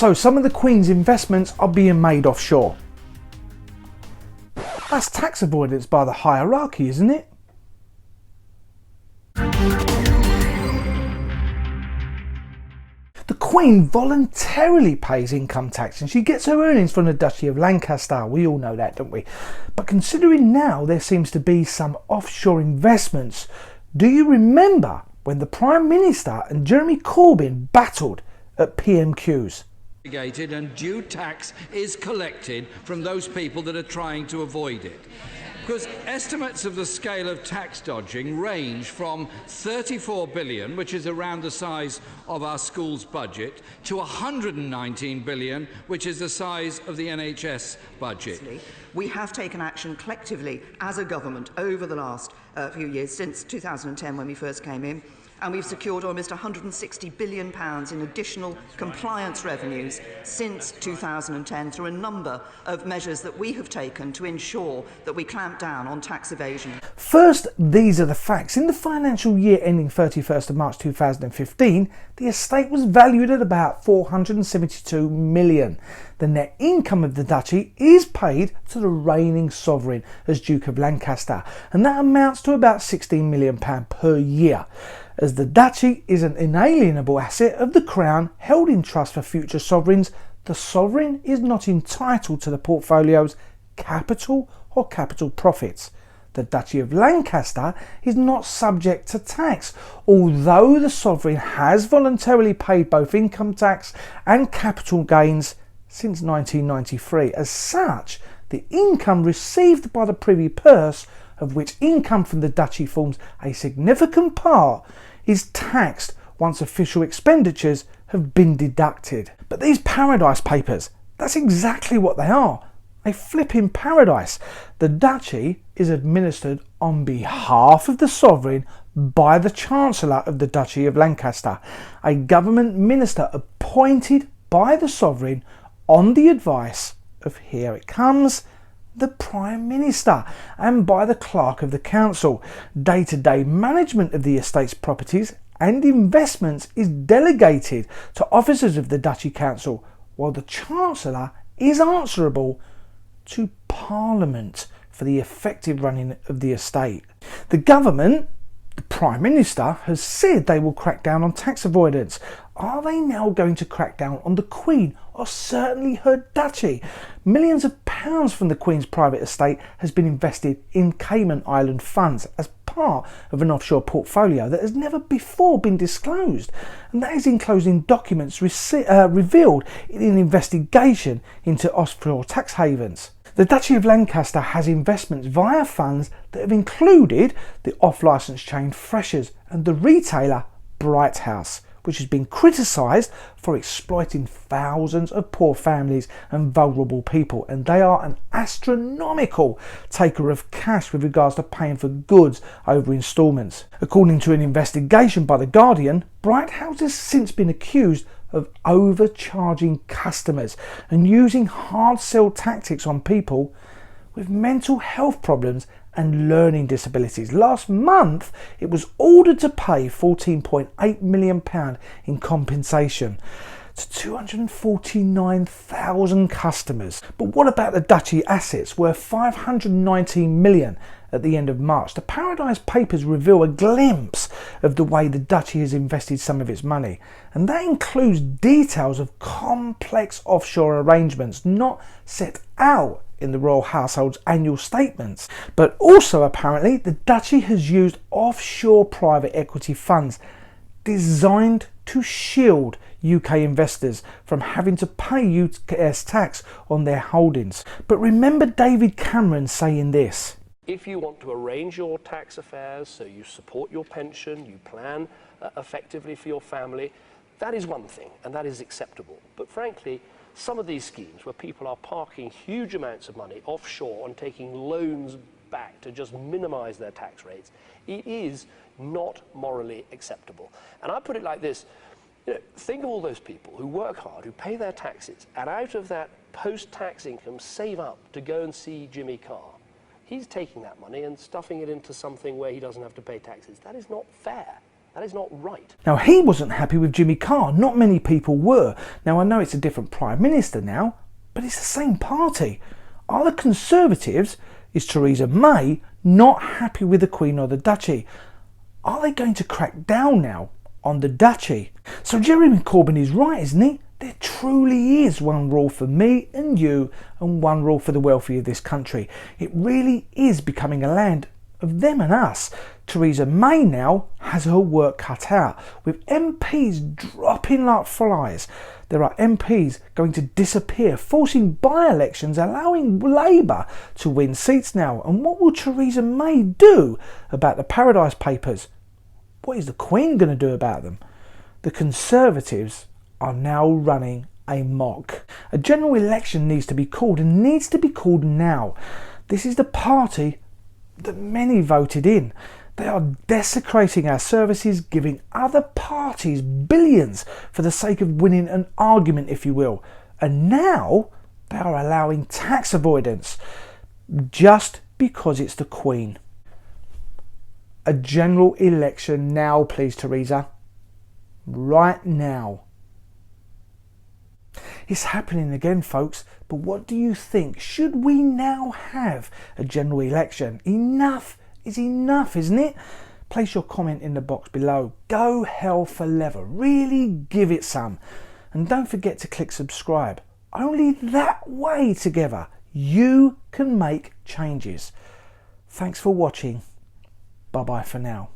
So some of the Queen's investments are being made offshore. That's tax avoidance by the hierarchy, isn't it? The Queen voluntarily pays income tax and she gets her earnings from the Duchy of Lancaster. We all know that, don't we? But considering now there seems to be some offshore investments, do you remember when the Prime Minister and Jeremy Corbyn battled at PMQs? And due tax is collected from those people that are trying to avoid it. Because estimates of the scale of tax dodging range from 34 billion, which is around the size of our school's budget, to 119 billion, which is the size of the NHS budget. We have taken action collectively as a government over the last few years, since 2010 when we first came in, and we've secured almost £160 billion in additional compliance revenues since 2010 through a number of measures that we have taken to ensure that we clamp down on tax evasion. First, these are the facts. In the financial year ending 31st of March 2015, the estate was valued at about 472 million. The net income of the duchy is paid to the reigning sovereign as Duke of Lancaster, and that amounts to about £16 million per year. As the duchy is an inalienable asset of the Crown held in trust for future sovereigns, the sovereign is not entitled to the portfolio's capital or capital profits. The Duchy of Lancaster is not subject to tax, although the sovereign has voluntarily paid both income tax and capital gains since 1993. As such, the income received by the Privy Purse, of which income from the duchy forms a significant part, is taxed once official expenditures have been deducted. But these Paradise Papers, that's exactly what they are. A flipping paradise. The duchy is administered on behalf of the sovereign by the Chancellor of the Duchy of Lancaster, a government minister appointed by the sovereign on the advice of, here it comes, the Prime Minister, and by the Clerk of the Council. Day-to-day management of the estate's properties and investments is delegated to officers of the Duchy Council, while the Chancellor is answerable to Parliament for the effective running of the estate. The government, the Prime Minister, has said they will crack down on tax avoidance. Are they now going to crack down on the Queen, or certainly her duchy? Millions of pounds from the Queen's private estate has been invested in Cayman Island funds as part of an offshore portfolio that has never before been disclosed, and that is in closing documents revealed in an investigation into offshore tax havens. The Duchy of Lancaster has investments via funds that have included the off-licence chain Freshers and the retailer Bright House, which has been criticised for exploiting thousands of poor families and vulnerable people, and they are an astronomical taker of cash with regards to paying for goods over instalments. According to an investigation by The Guardian, Bright House has since been accused of overcharging customers and using hard sell tactics on people with mental health problems and learning disabilities. Last month, it was ordered to pay £14.8 million in compensation to 249,000 customers. But what about the duchy assets worth £519 million at the end of March? The Paradise Papers reveal a glimpse of the way the duchy has invested some of its money, and that includes details of complex offshore arrangements not set out in the royal household's annual statements. But also apparently the duchy has used offshore private equity funds designed to shield UK investors from having to pay US tax on their holdings. But remember David Cameron saying this: if you want to arrange your tax affairs so you support your pension, you plan effectively for your family, that is one thing and that is acceptable. But frankly, some of these schemes where people are parking huge amounts of money offshore and taking loans back to just minimise their tax rates, it is not morally acceptable. And I put it like this, think of all those people who work hard, who pay their taxes, and out of that post-tax income save up to go and see Jimmy Carr. He's taking that money and stuffing it into something where he doesn't have to pay taxes. That is not fair. That is not right. Now, he wasn't happy with Jimmy Carr. Not many people were. Now, I know it's a different Prime Minister now, but it's the same party. Are the Conservatives, is Theresa May, not happy with the Queen or the Duchy? Are they going to crack down now on the Duchy? So Jeremy Corbyn is right, isn't he? There truly is one rule for me and you and one rule for the wealthy of this country. It really is becoming a land of them and us. Theresa May now has her work cut out, with MPs dropping like flies. There are MPs going to disappear, forcing by-elections, allowing Labour to win seats now. And what will Theresa May do about the Paradise Papers? What is the Queen going to do about them? The Conservatives are now running amok. A general election needs to be called, and needs to be called now. This is the party that many voted in. They are desecrating our services, giving other parties billions for the sake of winning an argument, if you will. And now they are allowing tax avoidance just because it's the Queen. A general election now, please, Theresa. Right now. It's happening again, folks, but what do you think? Should we now have a general election? Enough is enough, isn't it? Place your comment in the box below. Go hell for leather. Really give it some. And don't forget to click subscribe. Only that way together you can make changes. Thanks for watching. Bye-bye for now.